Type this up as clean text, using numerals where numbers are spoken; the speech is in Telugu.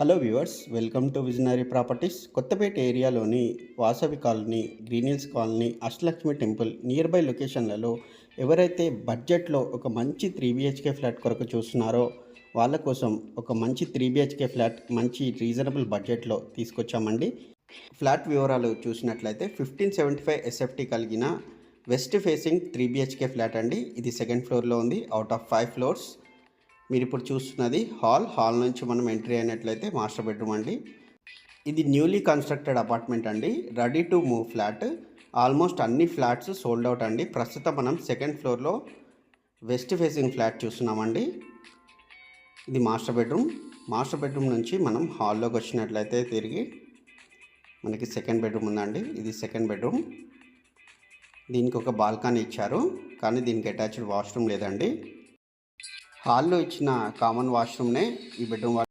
Hello viewers, welcome to visionary properties. Kothapet ఏరియాలోని Vasavi colony, green hills colony, Ashtalakshmi temple near by లొకేషన్లలో ఎవరైతే బడ్జెట్లో ఒక మంచి 3 BHK ఫ్లాట్ కొరకు చూస్తున్నారో వాళ్ళ కోసం ఒక మంచి 3 BHK ఫ్లాట్ మంచి రీజనబుల్ బడ్జెట్లో తీసుకొచ్చామండి. ఫ్లాట్ వివరాలు చూసినట్లయితే 1575 SFT కలిగిన వెస్ట్ ఫేసింగ్ 3 BHK ఫ్లాట్ అండి. ఇది సెకండ్ ఫ్లోర్లో ఉంది. Out of 5 floors. మీరు ఇప్పుడు చూస్తున్నది హాల్ నుంచి మనం ఎంట్రీ అయినట్లయితే మాస్టర్ బెడ్రూమ్ అండి. ఇది న్యూలీ కన్స్ట్రక్టెడ్ అపార్ట్మెంట్ అండి. Ready to move flat. Almost అన్ని ఫ్లాట్స్ సోల్డ్ అవుట్ అండి. ప్రస్తుతం మనం సెకండ్ ఫ్లోర్లో వెస్ట్ ఫేసింగ్ ఫ్లాట్ చూస్తున్నామండి. ఇది మాస్టర్ బెడ్రూమ్ నుంచి మనం హాల్లోకి వచ్చినట్లయితే తిరిగి మనకి సెకండ్ బెడ్రూమ్ ఉందండి. ఇది సెకండ్ బెడ్రూమ్. దీనికి ఒక బాల్కనీ ఇచ్చారు, కానీ దీనికి అటాచ్డ్ వాష్రూమ్ లేదండి. హాల్లో ఇచ్చిన కామన్ వాష్రూమ్నే ఈ బెడ్రూమ్